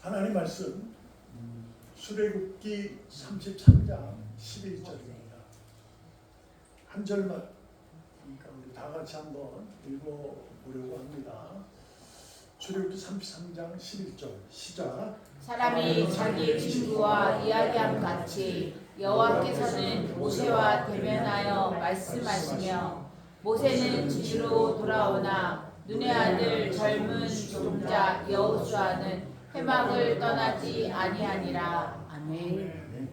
하나님 말씀 출애굽기 33장 11절입니다. 한 절만 그러니까 우리 다 같이 한번 읽어보려고 합니다. 출애굽기 33장 11절 시작. 사람이 자기 친구와 이야기함 같이 여호와께서는 모세와 대면하여 말씀하시며 모세는 지시로 돌아오나 눈의 아들 젊은 종자 여호수아는 회막을 떠나지 아니하니라. 아멘.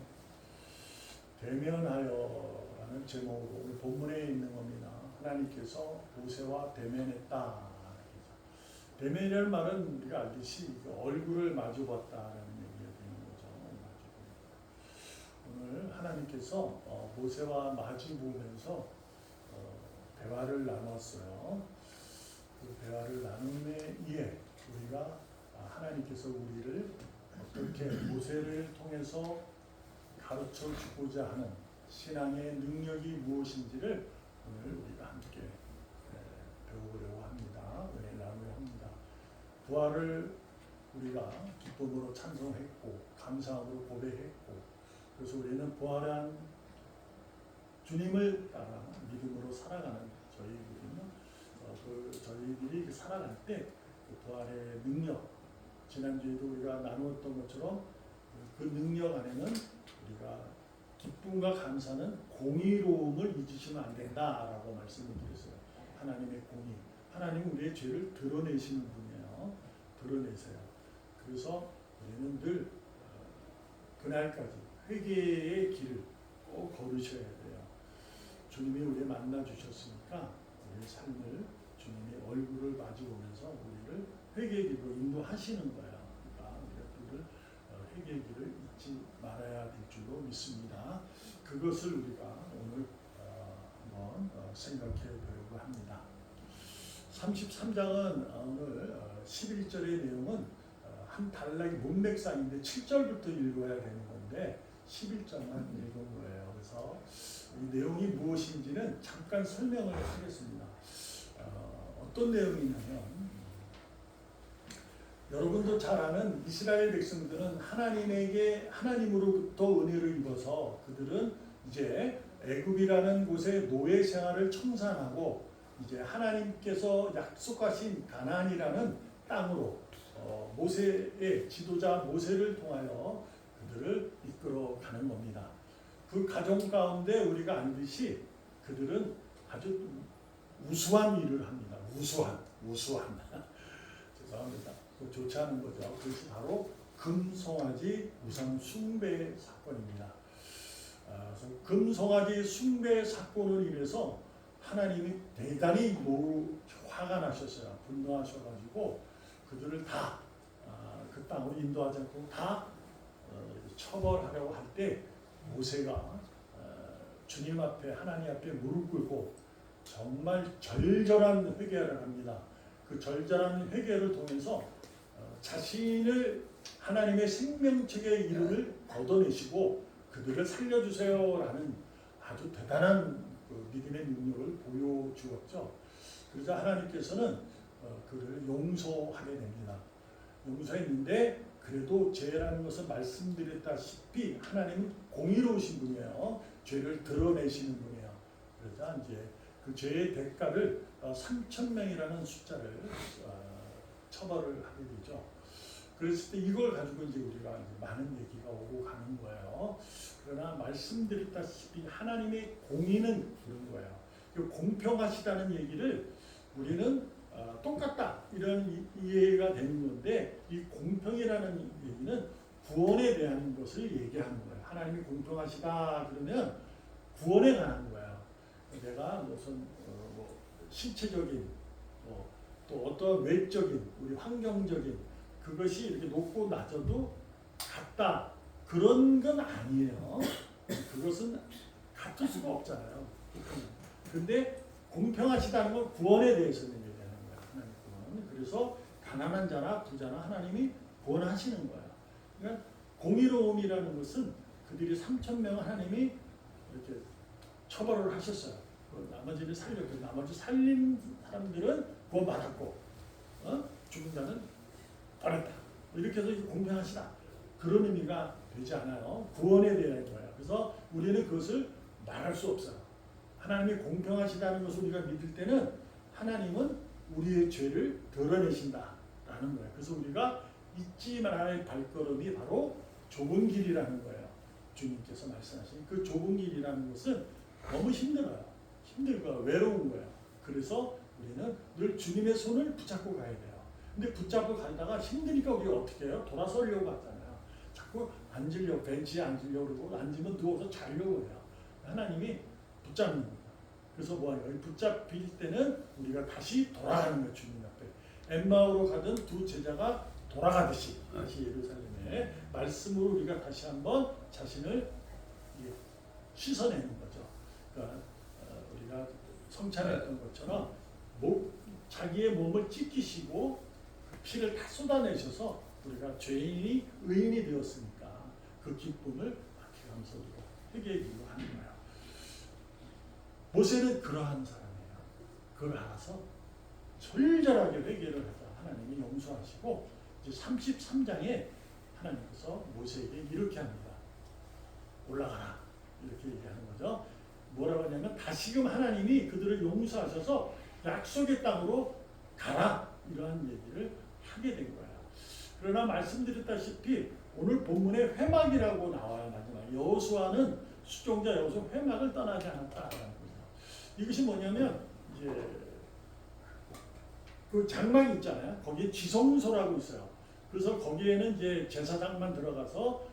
대면하여라는 제목으로 우리 본문에 있는 겁니다. 하나님께서 모세와 대면했다. 대면이라는 말은 우리가 알듯이 얼굴을 마주봤다라는 얘기가 되는 거죠. 오늘 하나님께서 모세와 마주 보면서 대화를 나눴어요. 그 대화를 나눔에 의해 우리가 하나님께서 우리를 어떻게 모세를 통해서 가르쳐 주고자 하는 신앙의 능력이 무엇인지를 오늘 우리가 함께 배워보려고 합니다. 은혜를 나누려 합니다. 부활을 우리가 기쁨으로 찬송했고 감사함으로 고백했고 그래서 우리는 부활한 주님을 따라 믿음으로 살아가는 저희들이 살아갈 때 그 부활의 능력 지난주에도 우리가 나누었던 것처럼 그 능력 안에는 우리가 기쁨과 감사는 공의로움을 잊으시면 안 된다라고 말씀을 드렸어요. 하나님의 공의, 하나님은 우리의 죄를 드러내시는 분이에요. 드러내세요. 그래서 우리는 늘 그날까지 회개의 길을 꼭 걸으셔야 돼요. 주님이 우리를 만나 주셨으니까 우리의 삶을 주님의 얼굴을 마주보면서 우리를 회개의 길로 인도하시는 거예요. 그러니까 우리가 늘 회개의 길을 잊지 말아야 될 줄로 믿습니다. 그것을 우리가 오늘 한번 생각해 보려고 합니다. 33장은 오늘 11절의 내용은 한 단락의 문맥상인데 7절부터 읽어야 되는 건데 11절만 읽은 거예요. 그래서 이 내용이 무엇인지는 잠깐 설명을 하겠습니다. 어떤 내용이냐면 여러분도 잘 아는 이스라엘 백성들은 하나님으로부터 은혜를 입어서 그들은 이제 애굽이라는 곳에 노예 생활을 청산하고 이제 하나님께서 약속하신 가나안이라는 땅으로 모세의 지도자 모세를 통하여 그들을 이끌어가는 겁니다. 그 과정 가운데 우리가 알듯이 그들은 아주 우수한 일을 합니다. 우수한 죄송합니다. 좋지 않은 거죠. 그것이 바로 금송아지 우상 숭배 사건입니다. 그래서 금송아지 숭배 사건으로 인해서 하나님이 대단히 화가 나셨어요. 분노하셔가지고 그들을 다 그 땅으로 인도하지 않고 다 처벌하려고 할 때 모세가 주님 앞에 하나님 앞에 무릎 꿇고 정말 절절한 회개를 합니다. 그 절절한 회개를 통해서 자신을 하나님의 생명책의 이름을 걷어내시고 그들을 살려주세요라는 아주 대단한 믿음의 능력을 보여주었죠. 그래서 하나님께서는 그를 용서하게 됩니다. 용서했는데 그래도 죄라는 것을 말씀드렸다시피 하나님은 공의로우신 분이에요. 죄를 드러내시는 분이에요. 그래서 이제 그 죄의 대가를 3,000명이라는 숫자를 처벌을 하게 되죠. 그랬을 때 이걸 가지고 이제 우리가 이제 많은 얘기가 오고 가는 거예요. 그러나 말씀드렸다시피 하나님의 공의는 그런 거예요. 공평하시다는 얘기를 우리는 똑같다 이런 이해가 되는 건데 이 공평이라는 얘기는 구원에 대한 것을 얘기하는 거예요. 하나님이 공평하시다 그러면 구원에 관한 거예요. 내가 무슨 신체적인 또 어떤 외적인 우리 환경적인 그것이 이렇게 높고 낮아도 같다 그런 건 아니에요. 그것은 같을 수가 없잖아요. 그런데 공평하시다는 건 구원에 대해서는 얘기하는 거예요. 하나님 구원. 그래서 가난한 자나 부자나 하나님이 구원하시는 거예요. 그러니까 공의로움이라는 것은 그들이 3,000명을 하나님이 이렇게 처벌을 하셨어요. 나머지를 살렸고 나머지 살린 사람들은 구원받았고 죽은 자는 버렸다. 이렇게 해서 공평하시다 그런 의미가 되지 않아요. 구원에 대한 거예요. 그래서 우리는 그것을 말할 수 없어요. 하나님이 공평하시다는 것을 우리가 믿을 때는 하나님은 우리의 죄를 드러내신다라는 거예요. 그래서 우리가 잊지 말아야 할 발걸음이 바로 좁은 길이라는 거예요. 주님께서 말씀하신 그 좁은 길이라는 것은 너무 힘들어요. 힘들고 외로운 거예요. 그래서 우리는 늘 주님의 손을 붙잡고 가야 돼요. 근데 붙잡고 가다가 힘드니까 우리가 어떻게 해요? 돌아서려고 하잖아요. 자꾸 앉으려고, 벤치에 앉으려고 그러고 앉으면 누워서 자려고 해요. 하나님이 붙잡는 거예요. 그래서 뭐하냐? 붙잡힐 때는 우리가 다시 돌아가는 거예요. 주님 앞에. 엠마오로 가던 두 제자가 돌아가듯이 다시 예루살렘에 말씀으로 우리가 다시 한번 자신을 씻어내는 거죠. 그러니까 우리가 성찬했던 것처럼 자기의 몸을 찢기시고 피를 다 쏟아내셔서 우리가 죄인이 의인이 되었으니까 그 기쁨을 맡겨가면서 우리가 회개하기로 하는 거예요. 모세는 그러한 사람이에요. 그걸 알아서 절절하게 회개를 해서 하나님이 용서하시고 이제 33장에 하나님께서 모세에게 이렇게 합니다. 올라가라 이렇게 얘기하는 거죠. 뭐라고 하냐면 다시금 하나님이 그들을 용서하셔서 약속의 땅으로 가라 이러한 얘기를 하게 된 거예요. 그러나 말씀드렸다시피 오늘 본문에 회막이라고 나와요. 마지막 여호수아는 수종자 여호수아 회막을 떠나지 않았다라는 거죠. 이것이 뭐냐면 이제 그 장막이 있잖아요. 거기에 지성소라고 있어요. 그래서 거기에는 이제 제사장만 들어가서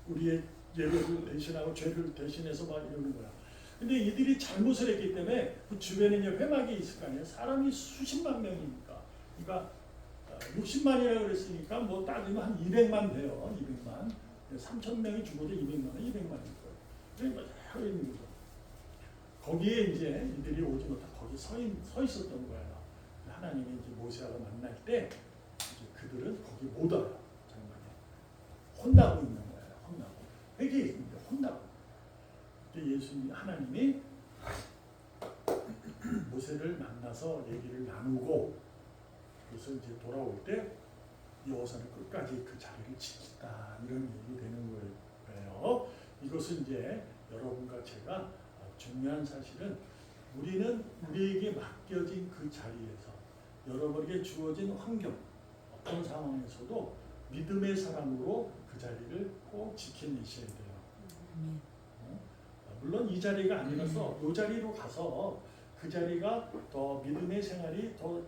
우리의 예배를 대신하고 죄를 대신해서 막 이러는 거야. 근데 이들이 잘못을 했기 때문에 그 주변에 이제 회막이 있을 거 아니에요. 사람이 수십만 명이니까. 그러니까 60만이라고 그랬으니까 뭐 따지면 한 200만 돼요. 200만. 3천 명이 죽어도 200만은 200만일 거예요. 그러니까 여러 있는 거죠. 거기에 이제 이들이 오지 못하고 거기 서 있었던 거예요. 하나님이 이제 모세하고 만날 때 이제 그들은 거기 못 와요. 장막에 혼나고 있는 거예요. 혼나고 회개했는데 혼나고. 그때 예수님 하나님이 모세를 만나서 얘기를 나누고 그래서 이제 돌아올 때 여호사는 끝까지 그 자리를 지켰다 이런 얘기 되는 거예요. 이것은 이제 여러분과 제가 중요한 사실은 우리는 우리에게 맡겨진 그 자리에서 여러분에게 주어진 환경 어떤 상황에서도 믿음의 사람으로 그 자리를 꼭 지켜내셔야 돼요. 물론 이 자리가 아니라서 이 자리로 가서 그 자리가 더 믿음의 생활이 더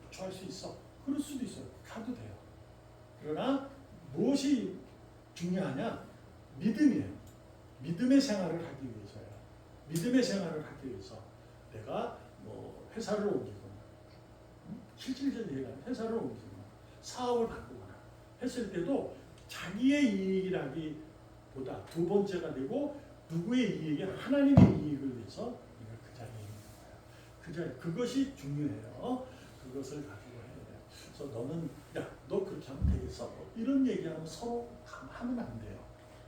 좋아할 수 있어. 그럴 수도 있어요. 가도 돼요. 그러나 무엇이 중요하냐? 믿음이에요. 믿음의 생활을 하기 위해서요. 믿음의 생활을 하기 위해서 내가 뭐 회사를 옮기거나 실질적인 회사를 옮기거나 사업을 바꾸거나 했을 때도 자기의 이익이라기보다 두 번째가 되고 누구의 이익이 하나님의 이익을 위해서 우리가 그 자리에 있는 거예요. 그 자리 그것이 중요해요. 그것을 가지고 해야 돼요. 그래서 너는 너 그렇게 하면 되겠어. 이런 얘기하면 서로 하면 안 돼요.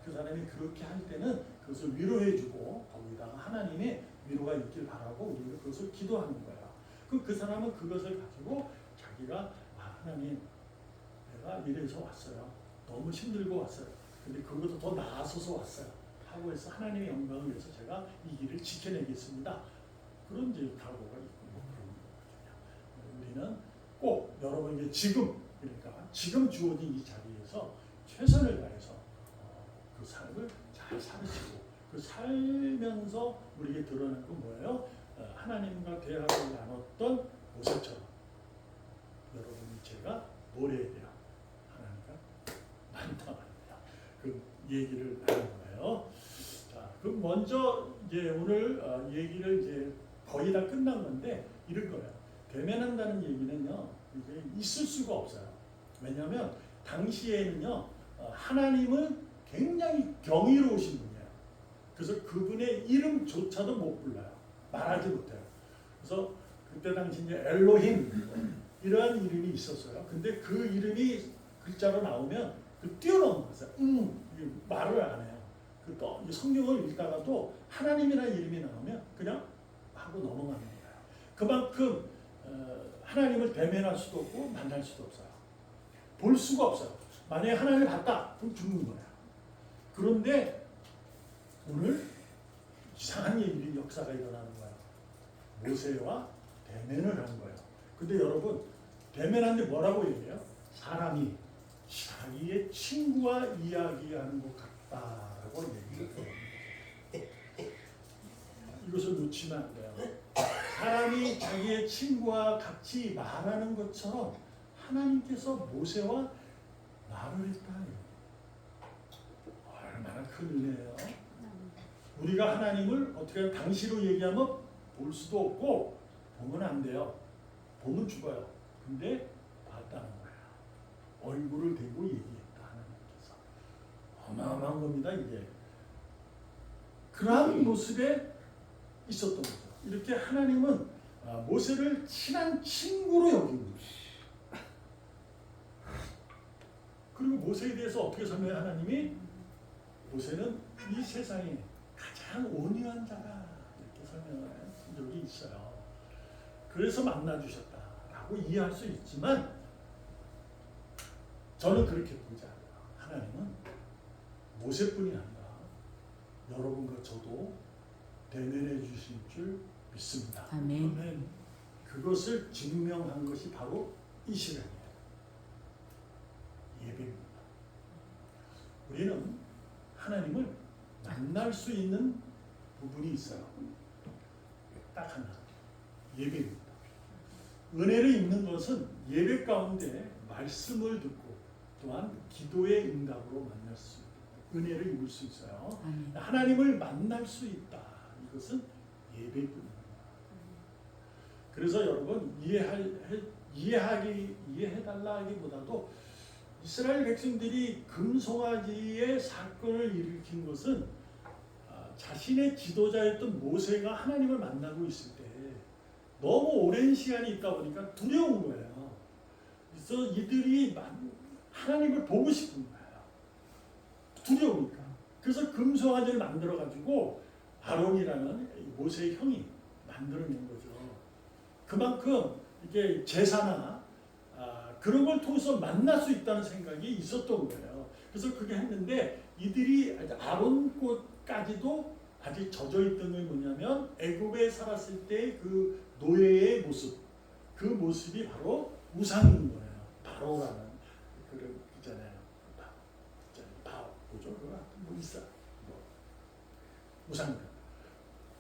그 사람이 그렇게 할 때는 그것을 위로해주고 거기다가 하나님의 위로가 있길 바라고 우리가 그것을 기도하는 거예요. 그 사람은 그것을 가지고 자기가 하나님 내가 이래서 왔어요. 너무 힘들고 왔어요. 근데 그것도 더 나아서서 왔어요. 하고 해서 하나님의 영광을 위해서 제가 이 길을 지켜내겠습니다. 그런 이제 각오가 있고 뭐 그런 거거든요. 우리는 꼭 여러분에게 지금 그러니까 지금 주어진 이 자리에서 최선을 다해서 그 삶을 잘 살으시고 그 살면서 우리에게 드러나는 건 뭐예요? 하나님과 대화를 나눴던 모세처럼 여러분이 제가 뭘 해야 돼요? 하나님과 만나야 그 얘기를 하는 거예요. 자, 그럼 먼저 이제 오늘 얘기를 이제 거의 다 끝난 건데 이럴 거예요. 대면한다는 얘기는요, 이게 있을 수가 없어요. 왜냐하면 당시에는요, 하나님은 굉장히 경이로우신 분이에요. 그래서 그분의 이름조차도 못 불러요. 말하지 못해요. 그래서 그때 당시 이제 엘로힘 이러한 이름이 있었어요. 근데 그 이름이 글자로 나오면 그 뛰어넘는 거예요. 말을 안 해요. 또 성경을 읽다가도 하나님이라는 이름이 나오면 그냥 하고 넘어가는 거예요. 그만큼 하나님을 대면할 수도 없고 만날 수도 없어요. 볼 수가 없어요. 만약에 하나님을 봤다, 그럼 죽는 거야. 그런데 오늘 이상한 일이 역사가 일어나는 거야. 모세와 대면을 한 거예요. 근데 여러분, 대면한데 뭐라고 얘기해요? 사람이 자기의 친구와 이야기하는 것 같다라고 얘기해요. 이것을 놓치면 안 돼요. 사람이 자기의 친구와 같이 말하는 것처럼 하나님께서 모세와 말을 했다. 얼마나 큰 은혜예요. 우리가 하나님을 어떻게 당시로 얘기하면 볼 수도 없고 보면 안 돼요. 보면 죽어요. 근데 봤다는 거예요. 얼굴을 대고 얘기했다. 하나님께서. 어마어마한 겁니다. 이게. 그러한 모습에 있었던 거죠. 이렇게 하나님은 모세를 친한 친구로 여긴 거예요. 그리고 모세에 대해서 어떻게 설명해? 하나님이 모세는 이 세상에 가장 온유한 자다 이렇게 설명을 한 적이 있어요. 그래서 만나주셨다라고 이해할 수 있지만 저는 그렇게 보지 않아요. 하나님은 모세뿐이 아니라 여러분과 저도 대면해 주실 줄 믿습니다. 아멘. 그것을 증명한 것이 바로 이 시간이에요. 예배입니다. 우리는 하나님을 만날 수 있는 부분이 있어요. 딱 하나. 예배입니다. 은혜를 입는 것은 예배 가운데 말씀을 듣고 또한 기도의 응답으로 만날 수 있다. 은혜를 입을 수 있어요. 아멘. 하나님을 만날 수 있다. 이것은 예배뿐입니다. 그래서 여러분 이해해달라 하기보다도 이스라엘 백성들이 금송아지의 사건을 일으킨 것은 자신의 지도자였던 모세가 하나님을 만나고 있을 때 너무 오랜 시간이 있다 보니까 두려운 거예요. 그래서 이들이 하나님을 보고 싶은 거예요. 두려우니까. 그래서 금송아지를 만들어 가지고 아론이라는 모세의 형이 만들어낸 거죠. 그만큼 이게 제사나 그런 걸 통해서 만날 수 있다는 생각이 있었던 거예요. 그래서 그게 했는데 이들이 아론 꽃까지도 아직 젖어 있던 게 뭐냐면 애굽에 살았을 때 그 노예의 모습, 그 모습이 바로 우상인 거예요. 바로라는 그런 있잖아요. 바로 뭐죠? 그거 뭐 있어? 뭐 우상.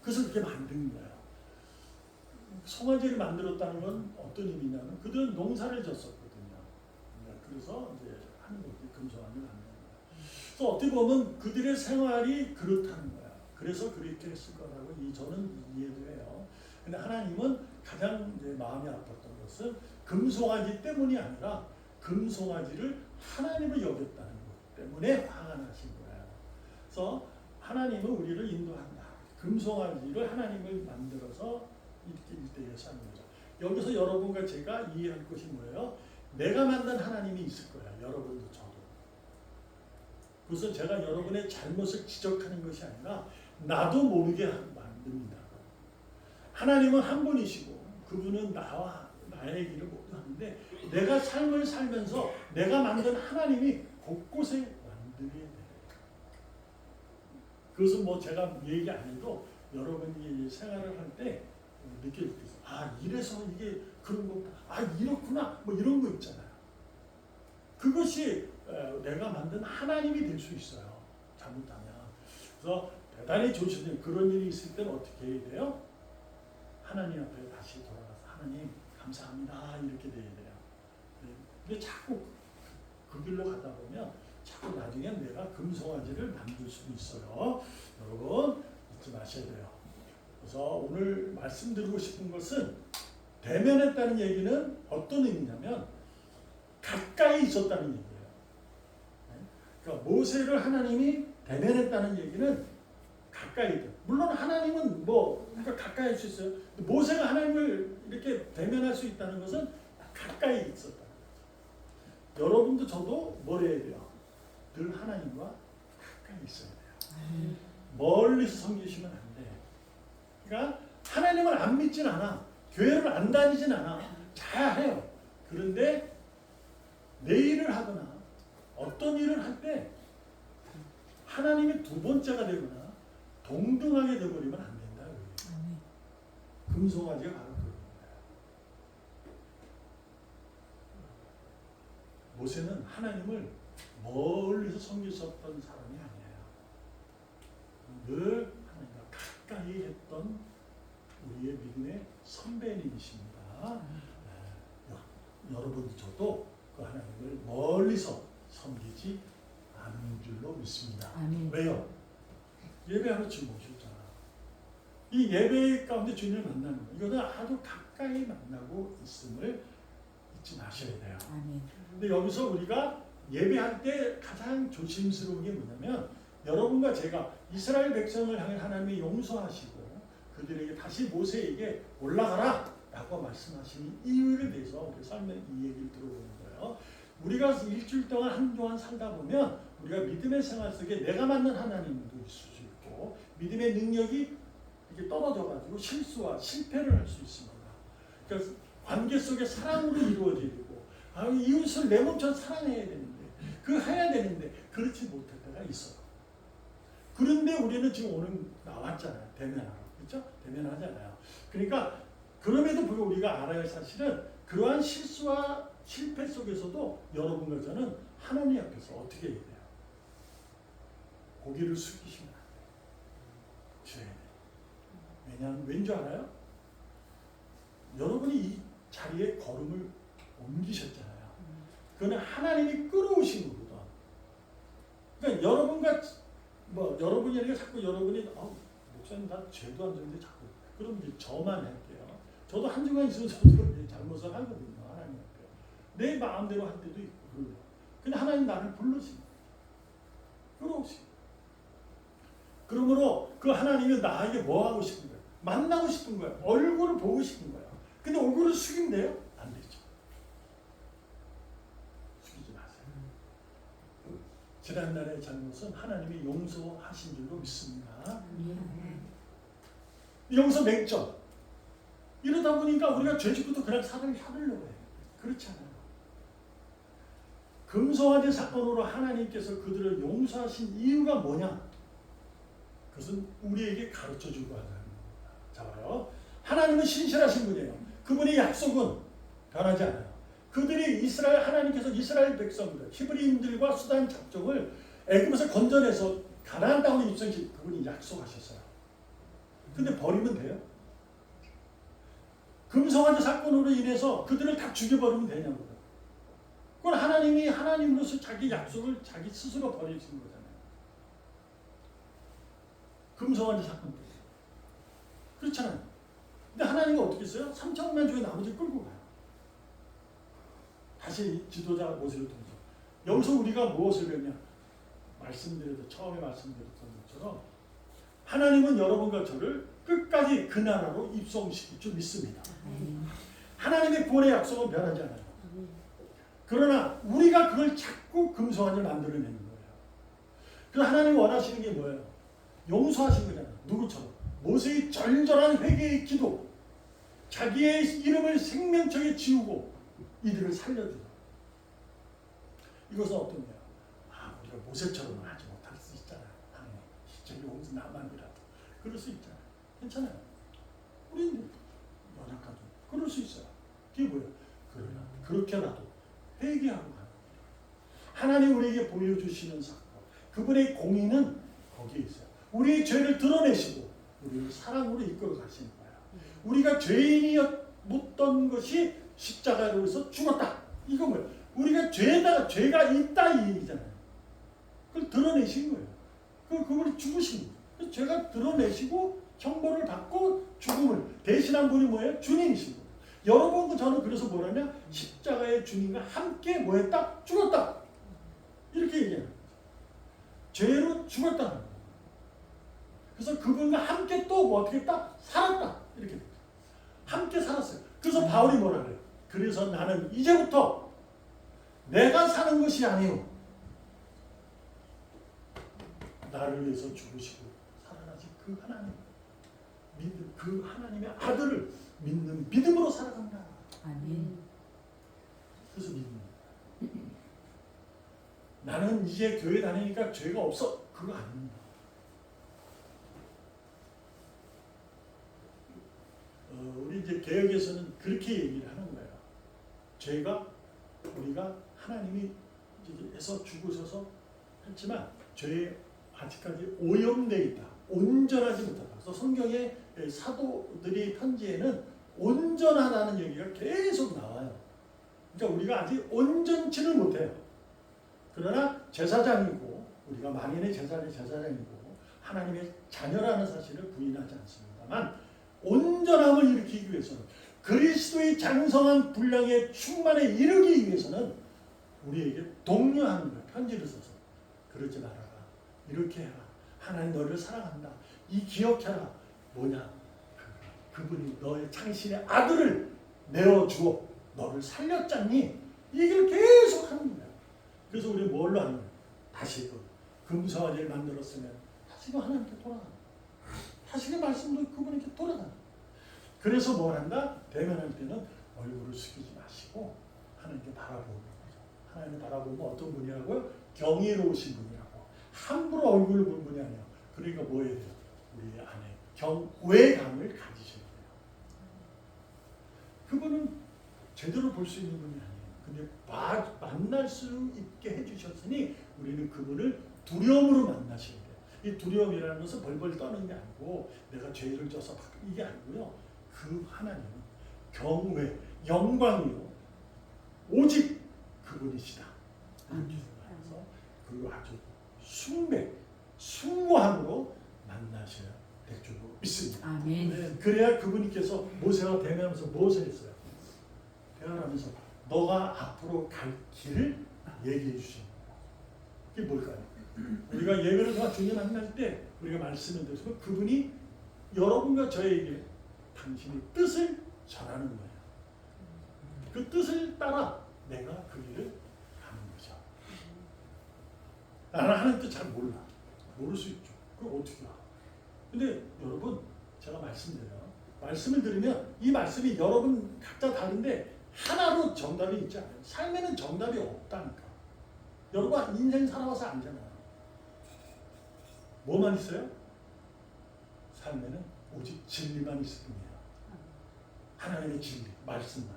그래서 그렇게 만든 거예요. 송아지를 만들었다는 건 어떤 의미냐면 그들은 농사를 졌었거든요. 그래서 이제 하는 거지 금송아지를 만드는 거예요. 그래서 어떻게 보면 그들의 생활이 그렇다는 거야. 그래서 그렇게 했을 거라고 저는 이해도 해요. 근데 하나님은 가장 이제 마음이 아팠던 것은 금송아지 때문이 아니라 금송아지를 하나님을 여겼다는 것 때문에 화가 나신 거예요. 그래서 하나님은 우리를 인도한다. 금송아지를 하나님을 만들어서 이렇게 일대에서 하는 거죠. 여기서 여러분과 제가 이해할 것이 뭐예요? 내가 만든 하나님이 있을 거야. 여러분도 저도. 그래서 제가 여러분의 잘못을 지적하는 것이 아니라 나도 모르게 만듭니다. 하나님은 한 분이시고 그분은 나의 길을 모두 하는데 내가 삶을 살면서 내가 만든 하나님이 곳곳에 만들게 돼요. 그것은 뭐 제가 얘기 안 해도 여러분이 생활을 할 때 느낄 수 있어요. 이래서 이게 그런 거구나. 이렇구나. 뭐 이런 거 있잖아요. 그것이 내가 만든 하나님이 될 수 있어요. 잘못하면. 그래서 대단히 조심해요. 그런 일이 있을 때는 어떻게 해야 돼요? 하나님 앞에 다시 돌아가서 하나님 감사합니다. 이렇게 돼야 돼요. 근데 자꾸 그 길로 가다 보면 자꾸 나중에 내가 금송아지를 만들 수도 있어요. 여러분 잊지 마셔야 돼요. 그래서 오늘 말씀드리고 싶은 것은 대면했다는 얘기는 어떤 의미냐면 가까이 있었다는 얘기예요. 그러니까 모세를 하나님이 대면했다는 얘기는 가까이 있다. 물론 하나님은 그러니까 가까이 할 수 있어요. 모세가 하나님을 이렇게 대면할 수 있다는 것은 가까이 있었다는 거죠. 여러분도 저도 뭘 해야 돼요? 늘 하나님과 가까이 있어야 돼요. 멀리서 섬기시면 안 돼요. 그러니까 하나님을 안 믿진 않아. 교회를 안 다니진 않아. 잘해요. 그런데 내 일을 하거나 어떤 일을 할 때 하나님이 두 번째가 되거나 동등하게 되어버리면 안 된다. 금송아지가 바로 그런 거예요. 모세는 하나님을 멀리서 섬겼었던 사람이 아니에요. 늘 하나님과 가까이 했던 우리의 믿음의 선배님이십니다. 여러분도 저도 그 하나님을 멀리서 섬기지 않은 줄로 믿습니다. 아멘. 왜요? 예배하러 지금 오셨잖아. 이 예배 가운데 주님을 만나는 거, 이거는 아주 가까이 만나고 있음을 잊지 마셔야 돼요. 아멘. 근데 여기서 우리가 예배할 때 가장 조심스러운 게 뭐냐면, 여러분과 제가 이스라엘 백성을 향해 하나님이 용서하시고 그들에게 다시 모세에게 올라가라 라고 말씀하신 이유에 대해서 우리 삶의 이 얘기를 들어보는 거예요. 우리가 일주일 동안 한동안 살다 보면 우리가 믿음의 생활 속에 내가 만난 하나님도 있을 수 있고, 믿음의 능력이 이렇게 떨어져가지고 실수와 실패를 할 수 있습니다. 그러니까 관계 속에 사랑으로 이루어지고, 이웃을 내 몸처럼 사랑해야 되는데, 그 해야 되는데 그렇지 못할 때가 있어요. 그런데 우리는 지금 오늘 나왔잖아요. 대면하러. 그렇죠? 대면하잖아요. 그러니까 그럼에도 불구하고 우리가 알아야 할 사실은, 그러한 실수와 실패 속에서도 여러분과 저는 하나님 앞에서 어떻게 해야 돼요? 고개를 숙이시면 안 돼요. 줘야 돼요. 왜냐하면 왠지 알아요? 여러분이 이 자리에 걸음을 옮기셨잖아요. 그거는 하나님이 끌어오신 거거든. 그러니까 여러분과 여러분이 아니라 자꾸 여러분이 목사님 나 죄도 안 졌는데 자꾸, 그럼 이제 저만 할게요. 저도 한 주간 있으면 저도 잘못을 하거든요. 하나님 앞에. 내 마음대로 할 때도 있고 그래요. 근데 하나님 나를 불러신 거예요. 끌어오신 거예요. 그러므로 그 하나님이 나에게 뭐 하고 싶은 거예요? 만나고 싶은 거예요. 얼굴을 보고 싶은 거예요. 근데 얼굴을 숙이면 돼요? 안 되죠. 숙이지 마세요. 지난날의 잘못은 하나님이 용서하신 줄로 믿습니다. 용서 맹점. 이러다 보니까 우리가 죄 짓고도 그냥 살으려고 해요. 그렇지 않아요. 금송아지 사건으로 하나님께서 그들을 용서하신 이유가 뭐냐? 그것은 우리에게 가르쳐주고 하는 겁니다. 자 봐요. 하나님은 신실하신 분이에요. 그분의 약속은 변하지 않아요. 그들이 하나님께서 이스라엘 백성들, 히브리인들과 수단 작정을 애굽에서 건져내서 가나안 땅으로 입성시 그분이 약속하셨어요. 근데 버리면 돼요? 금송아지 사건으로 인해서 그들을 다 죽여버리면 되냐고요. 그건 하나님이 하나님으로서 자기 약속을 자기 스스로 버리신 거잖아요. 금송아지 사건 때. 그렇잖아요. 근데 하나님은 어떻게 했어요? 3천만 중에 나머지 끌고 가요. 다시 지도자 모세를 통해서. 여기서 우리가 무엇을 배우냐? 처음에 말씀드렸던 것처럼 하나님은 여러분과 저를 끝까지 그 나라로 입성시킬 줄 믿습니다. 하나님의 구원의 약속은 변하지 않아요. 그러나 우리가 그걸 자꾸 금송아지를 만들어내는 거예요. 그래서 하나님이 원하시는 게 뭐예요? 용서하신 거잖아요. 누구처럼? 모세의 절절한 회개의 기도, 자기의 이름을 생명책에 지우고 이들을 살려주다. 이것은 어떤 거예요? 우리가 모세처럼은 하지 못할 수 있잖아요. 하나님, 진짜 용서 나만이라도. 그럴 수 있잖아요. 괜찮아요. 우리는 연약하죠. 그럴 수 있어요. 그게 뭐예요? 그러나 그렇게라도 회개하고 가는 거예요. 하나님 우리에게 보여주시는 사건, 그분의 공의는 거기에 있어요. 우리의 죄를 드러내시고 우리를 사랑으로 이끌어 가시는 거예요. 우리가 죄인이었던 것이 십자가로서 죽었다. 이거 뭐예요? 우리가 죄가 있다 이 얘기잖아요. 그걸 드러내신 거예요. 그걸 죽으신 거예요. 죄가 드러내시고 형벌을 받고 죽음을 대신한 분이 뭐예요? 주님이신 거예요. 여러분과 저는 그래서 뭐라냐? 십자가의 주님과 함께 뭐했다? 죽었다. 이렇게 얘기해요. 죄로 죽었다는 거예요. 그래서 그분과 함께 또 뭐 어떻게 했다? 살았다. 이렇게 함께 살았어요. 그래서 바울이 뭐라 그래요? 그래서 나는 이제부터 내가 사는 것이 아니요 나를 위해서 죽으시고 살아나신 그 하나님, 그 하나님의 아들을 믿는 믿음으로 살아간다. 아멘. 그래서 믿는 거예요. 나는 이제 교회 다니니까 죄가 없어. 그거 아닙니다. 우리 이제 개혁에서는 그렇게 얘기를 하는 거예요. 죄가 우리가 하나님이 해서 죽으셔서 했지만 죄에 아직까지 오염되어 있다. 온전하지 못하다. 그래서 성경의 사도들이 편지에는 온전하다는 얘기가 계속 나와요. 그러니까 우리가 아직 온전치는 못해요. 그러나 제사장이고 우리가 만인의 제사장이고 하나님의 자녀라는 사실을 부인하지 않습니다만 온전함을 일으키기 위해서는 그리스도의 장성한 분량의 충만에 이르기 위해서는 우리에게 독려하는 거예요. 편지를 써서 그러지 말아라. 이렇게 해라. 하나님 너를 사랑한다. 이 기억해라. 뭐냐? 그분이 너의 당신의 아들을 내어주어 너를 살렸잖니. 이걸 계속 하는 거예요. 그래서 우리 뭘로 하는 거예요? 다시 금사와제를 만들었으면 다시금 하나님께 돌아가는 거예요. 다시금 말씀도 그분에게 돌아가는 거예요. 그래서 뭘 한다? 대면할 때는 얼굴을 숙이지 마시고 하나님께 바라보는 거죠. 하나님을 바라보면 어떤 분이라고요? 경이로우신 분이라고. 함부로 얼굴을 본 분이 아니에요. 그러니까 뭐 해야 돼요? 우리 안에 경외감을 가지셔야 돼요. 그분은 제대로 볼 수 있는 분이 아니에요. 근데 만날 수 있게 해주셨으니 우리는 그분을 두려움으로 만나셔야 돼요. 이 두려움이라는 것은 벌벌 떠는 게 아니고 내가 죄를 져서 이게 아니고요. 그 하나님은 경외, 영광이요. 오직 그분이시다. 그래서 그 아주 숭배, 숭고함으로 만나셔야 될 줄로 믿습니다. 아멘. 네, 그래야 그분께서 모세와 대면하면서 무엇을 했어요? 대화하면서 너가 앞으로 갈 길을 얘기해 주시는 거예요. 그게 뭘까요? 우리가 예배를 다 주님 만날 때 우리가 말씀을 드리면 그분이 여러분과 저에게 당신의 뜻을 전하는 거예요. 그 뜻을 따라 내가 그 길을 가는 거죠. 나는 하나님 뜻 잘 몰라. 모를 수 있죠. 그럼 어떻게 알아? 근데 여러분 제가 말씀드려요. 말씀을 들으면 이 말씀이 여러분 각자 다른데 하나로 정답이 있지 않아요. 삶에는 정답이 없다니까. 여러분 인생 살아와서 알잖아요. 뭐만 있어요? 삶에는 오직 진리만 있을 뿐이에요. 하나님의 진리, 말씀만.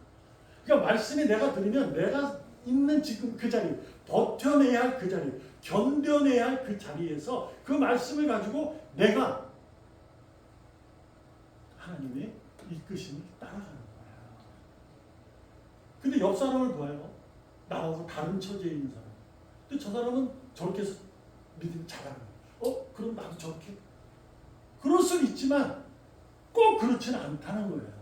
그러니까 말씀이 내가 들으면 내가 있는 지금 그 자리, 버텨내야 할 그 자리, 견뎌내야 할 그 자리에서 그 말씀을 가지고 내가 하나님의 이끄심을 따라가는 거야. 근데 옆 사람을 봐요. 나하고 다른 처지에 있는 사람. 근데 저 사람은 저렇게 믿음이 잘하는 거야. 그럼 나도 저렇게? 그럴 수는 있지만 꼭 그렇지는 않다는 거예요.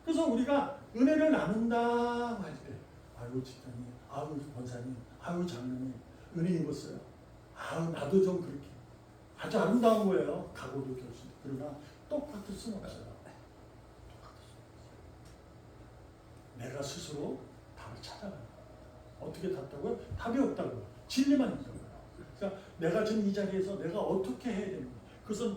그래서 우리가 은혜를 나눈다 할 때, 아유 집사님, 아유 권사님, 아유 장로님, 은혜 입었어요. 아유 나도 좀 그렇게. 아주 아름다운 거예요. 각오도 결심도. 그러나 똑같을 수는 없어요. 똑같을 수는 없어요. 내가 스스로 답을 찾아가는 거예요. 어떻게 답다고요? 답이 없다고요. 진리만 있다고요. 그러니까 내가 지금 이 자리에서 내가 어떻게 해야 되는 거예요. 그것은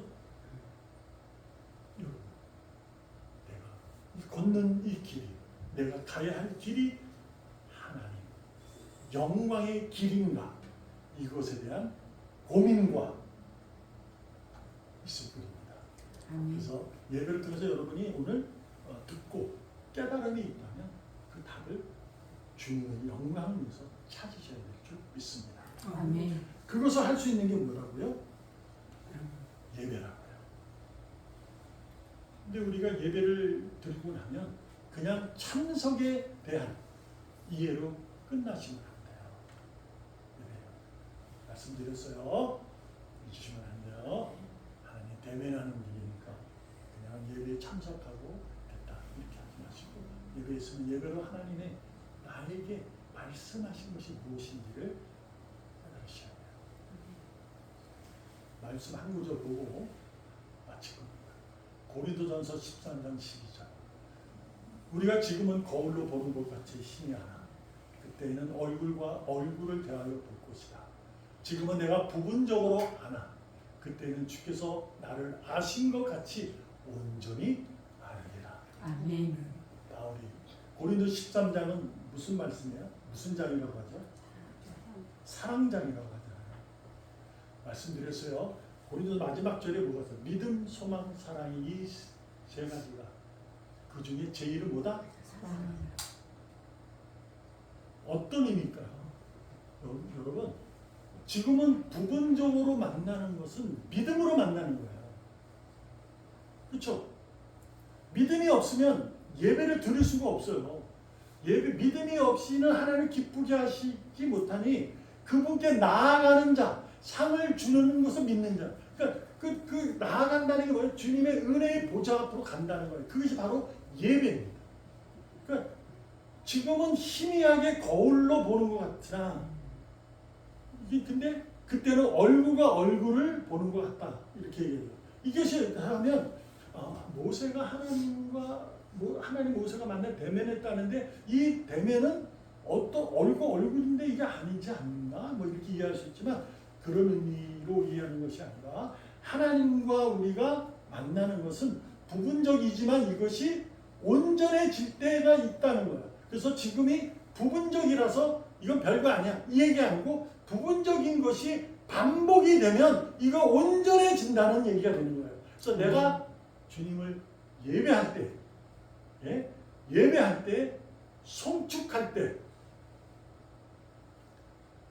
내가 걷는 이 길이, 내가 가야 할 길이 하나님, 영광의 길인가, 이것에 대한 고민과 있을 뿐입니다. 그래서 예배를 통해서 여러분이 오늘 듣고 깨달음이 있다면 그 답을 주님의 영광을 위해서 찾으셔야 될 줄 믿습니다. 아멘. 그것을 할 수 있는 게 뭐라고요? 예배라고요. 근데 우리가 예배를 드리고 나면 그냥 참석에 대한 이해로 끝나시면 안 돼요. 네. 말씀드렸어요. 잊으시면 안 돼요. 하나님 대면하는 일이니까 그냥 예배에 참석하고 됐다 이렇게 하지 마시고 예배에 있으면 예배로 하나님의 나에게 말씀하신 것이 무엇인지를 깨달으셔야 돼요. 말씀 한 구절 보고 마칠 겁니다. 고린도전서 13장 12절. 우리가 지금은 거울로 보는 것 같이 신이 하나 그때는 얼굴과 얼굴을 대하여 볼 것이다. 지금은 내가 부분적으로 아나 그때는 주께서 나를 아신 것 같이 온전히 알리라. 아멘. 바울이 고린도 13장은 무슨 말씀이에요? 무슨 장이라고 하죠? 사랑장이라고 하잖아요. 말씀드렸어요. 고린도 마지막 절에 뭐가 있어요? 믿음, 소망, 사랑이 이 세 가지가 그 중에 제일은 뭐다? 사랑. 어떤 의미일까요? 여러분 지금은 부분적으로 만나는 것은 믿음으로 만나는 거예요. 그렇죠? 믿음이 없으면 예배를 드릴 수가 없어요. 믿음이 없이는 하나님을 기쁘게 하시지 못하니 그분께 나아가는 자, 상을 주는 것을 믿는 자. 그러니까 그 나아간다는 게 뭐예요? 주님의 은혜의 보좌 앞으로 간다는 거예요. 그것이 바로 예배입니다. 그러니까 지금은 희미하게 거울로 보는 것 같으나 근데 그때는 얼굴과 얼굴을 보는 것 같다. 이렇게 얘기해요. 이것이 하면 모세가 하나님 모세가 만나 대면했다는데 이 대면은 어떤 얼굴인데 이게 아니지 않나? 뭐 이렇게 이해할 수 있지만 그런 의미로 이해하는 것이 아니라 하나님과 우리가 만나는 것은 부분적이지만 이것이 온전해질 때가 있다는 거예요. 그래서 지금이 부분적이라서 이건 별거 아니야. 이 얘기 아니고 부분적인 것이 반복이 되면 이거 온전해진다는 얘기가 되는 거예요. 그래서 내가 주님을 예배할 때, 예배할 때, 송축할 때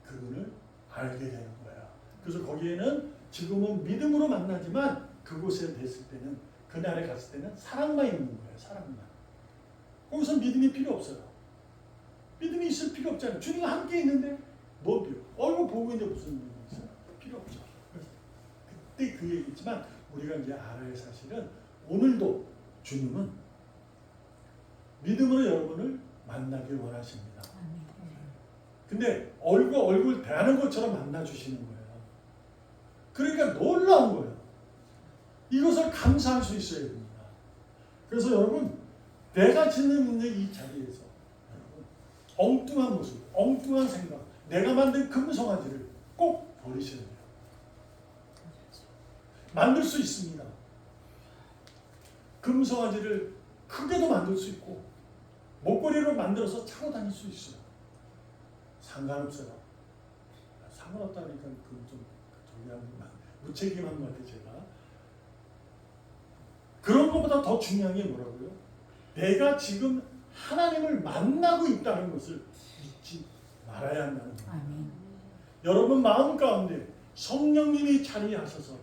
그분을 알게 되는 거예요. 그래서 거기에는 지금은 믿음으로 만나지만 그곳에 됐을 때는 그날에 갔을 때는 사랑만 있는 거예요. 사랑만. 거기서 믿음이 필요 없어요. 믿음이 있을 필요 없잖아요. 주님과 함께 있는데 뭐 필요? 얼굴 보고 있는데 무슨 믿음이 있어요? 필요 없죠. 그래서 그때 그 얘기지만 우리가 이제 알아야 할 사실은 오늘도 주님은 믿음으로 여러분을 만나길 원하십니다. 근데 얼굴 대하는 것처럼 만나주시는 거예요. 그러니까 놀라운 거예요. 이것을 감사할 수 있어야 됩니다. 그래서 여러분 내가 지금 있는 이 자리에서 여러분 엉뚱한 모습, 엉뚱한 생각, 내가 만든 금송아지를 꼭 버리셔야 돼요. 만들 수 있습니다. 금송아지를 크게도 만들 수 있고 목걸이로 만들어서 차고 다닐 수 있어요. 상관없어요. 상관없다니까 그좀 무책임한 것 같아요. 제가 그런 것보다 더 중요한 게 뭐라고요? 내가 지금 하나님을 만나고 있다는 것을 잊지 말아야 한다는 거예요. 아멘. 여러분 마음 가운데 성령님이 자리하셔서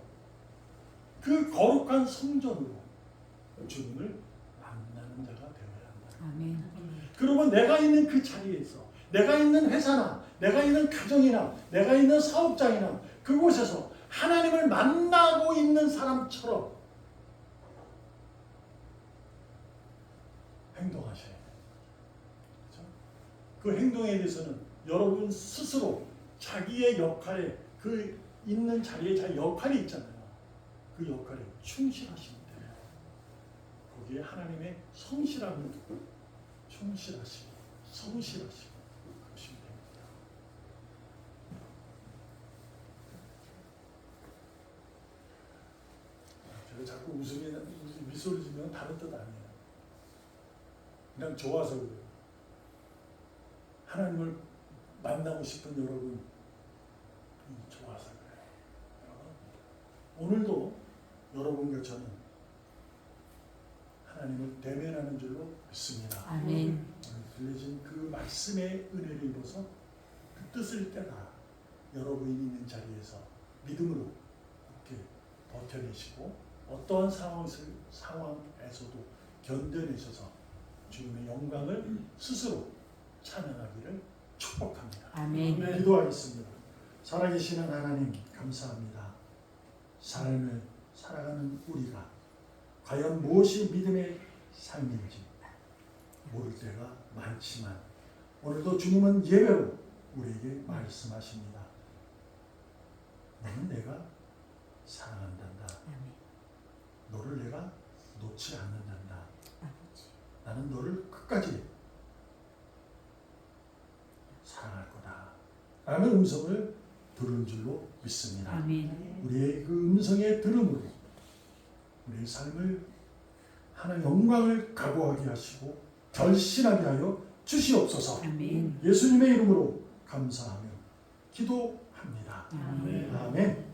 그 거룩한 성전으로 주님을 만나는 자가 되어야 한다. 아멘. 그러면 내가 있는 그 자리에서 내가 있는 회사나 내가 있는 가정이나 내가 있는 사업장이나 그곳에서 하나님을 만나고 있는 사람처럼 행동하셔야 돼요. 그렇죠? 그 행동에 대해서는 여러분 스스로 자기의 역할에 그 있는 자리에 자기 역할이 있잖아요. 그 역할에 충실하시면 돼요. 거기에 하나님의 성실함을 충실하시고 성실하시고 그러시면 됩니다. 제가 자꾸 미소를 지면 다른 뜻 아니에요. 그냥 좋아서 그래요. 하나님을 만나고 싶은 여러분 좋아서 그래요. 오늘도 여러분과 저는 하나님을 대면하는 줄로 믿습니다. 아멘. 오늘 들려진 그 말씀의 은혜를 입어서 그 뜻을 따라 여러분이 있는 자리에서 믿음으로 굳게 버텨내시고 어떠한 상황에서도 견뎌내셔서 주님의 영광을 스스로 찬양하기를 축복합니다. 아멘. 기도하겠습니다. 살아계시는 하나님 감사합니다. 삶을 살아가는 우리가 과연 무엇이 믿음의 삶인지 모를 때가 많지만 오늘도 주님은 예배로 우리에게 말씀하십니다. 너는 내가 사랑한단다. 너를 내가 놓지 않는단다. 나는 너를 끝까지 사랑할 거다. 라는 음성을 들은 줄로 믿습니다. 아멘. 우리의 그 음성의 들음으로 우리의 삶을 하나님의 영광을 각오하게 하시고 결신하게 하여 주시옵소서. 아멘. 예수님의 이름으로 감사하며 기도합니다. 아멘. 아멘.